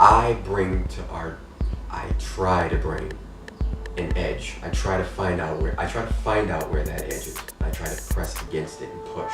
I bring to art, I try to bring an edge. I try to find out where that edge is. I try to press against it and push.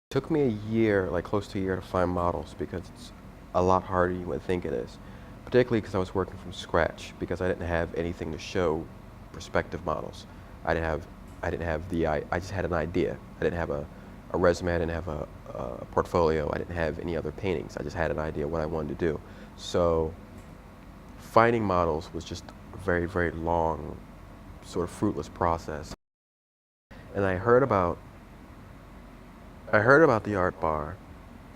It took me a year, like close to a year, to find models because it's a lot harder than you would think it is. Particularly because I was working from scratch because I didn't have anything to show prospective models. I didn't have I just had an idea. I didn't have a resume, I didn't have a portfolio, I didn't have any other paintings. I just had an idea what I wanted to do. So finding models was just a very, very long, sort of fruitless process. And I heard about the art bar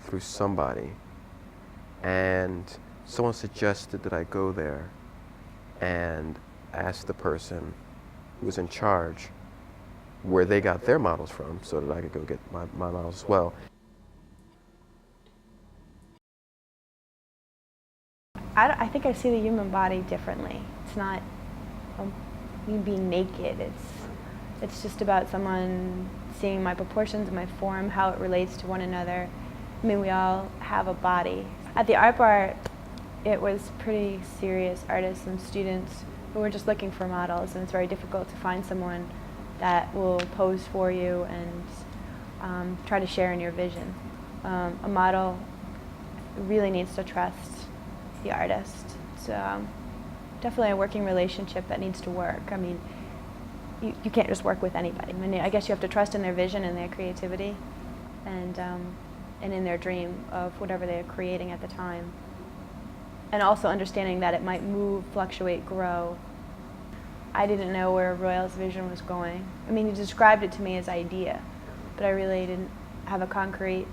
through somebody, and someone suggested that I go there and ask the person who was in charge where they got their models from so that I could go get my models as well. I think I see the human body differently. It's not me being naked. It's just about someone seeing my proportions and my form, how it relates to one another. I mean, we all have a body. At the art bar, it was pretty serious artists and students who were just looking for models, and it's very difficult to find someone that will pose for you and try to share in your vision. A model really needs to trust the artist. It's definitely a working relationship that needs to work. I mean, you can't just work with anybody. I mean, I guess you have to trust in their vision and their creativity and in their dream of whatever they're creating at the time. And also understanding that it might move, fluctuate, grow. I didn't know where Royal's vision was going. I mean, he described it to me as idea, but I really didn't have a concrete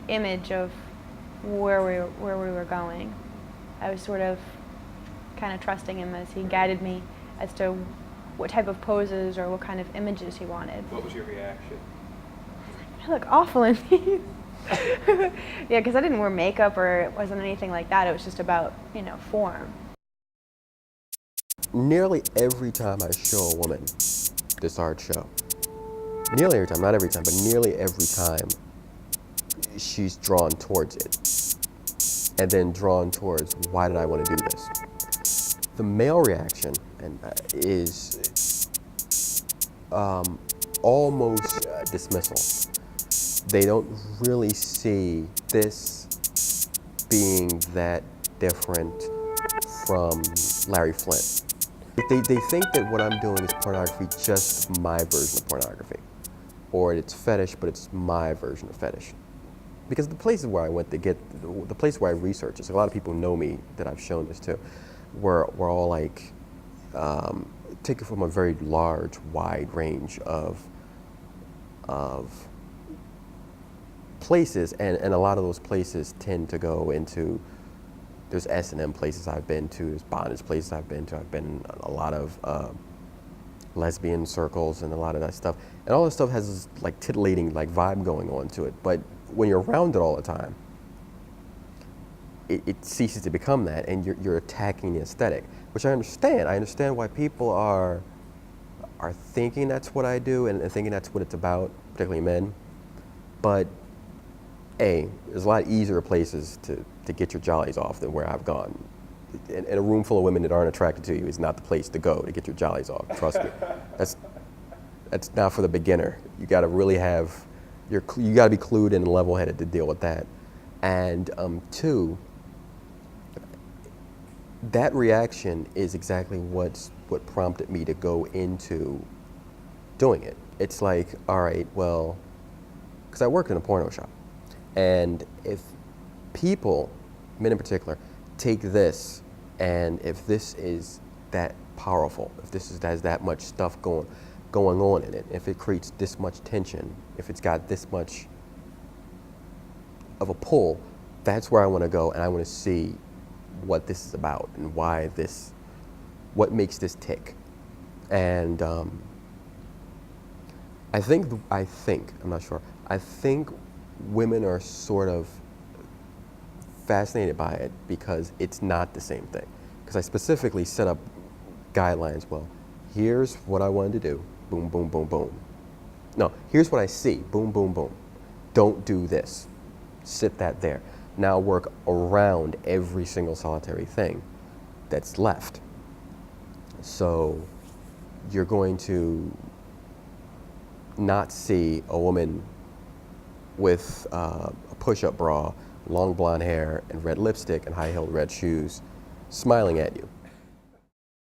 image of where we were going. I was sort of kind of trusting him as he guided me as to what type of poses or what kind of images he wanted. What was your reaction? I look awful in these. Yeah, because I didn't wear makeup or it wasn't anything like that. It was just about, form. Nearly every time I show a woman this art show, nearly every time, not every time, but nearly every time, she's drawn towards it. And then drawn towards, why did I want to do this? The male reaction is almost dismissal. They don't really see this being that different from Larry Flint. They think that what I'm doing is pornography, just my version of pornography. Or it's fetish, but it's my version of fetish. Because the places where I went to get, the place where I researched this, a lot of people know me that I've shown this to, were all like, taken from a very large, wide range of places, and a lot of those places tend to go into, there's S&M places I've been to, there's bondage places I've been to, I've been in a lot of lesbian circles and a lot of that stuff. And all this stuff has this like titillating like vibe going on to it, but when you're around it all the time, it ceases to become that, and you're attacking the aesthetic, which I understand. I understand why people are thinking that's what I do and thinking that's what it's about, particularly men. But there's a lot easier places to get your jollies off than where I've gone. And a room full of women that aren't attracted to you is not the place to go to get your jollies off. Trust me. That's not for the beginner. You got to really have you got to be clued in and level-headed to deal with that. And two, that reaction is exactly what prompted me to go into doing it. It's like, all right, well, because I worked in a porno shop, and if people, men in particular, take this, and if this is that powerful, if this has that much stuff going on in it, if it creates this much tension, if it's got this much of a pull, that's where I want to go, and I want to see what this is about and what makes this tick. And I think, I'm not sure, I think women are sort of fascinated by it because it's not the same thing. Because I specifically set up guidelines. Well, here's what I wanted to do. Boom, boom, boom, boom. No, here's what I see. Boom, boom, boom. Don't do this. Sit that there. Now work around every single solitary thing that's left. So you're going to not see a woman with a push-up bra, long blonde hair, and red lipstick and high-heeled red shoes smiling at you.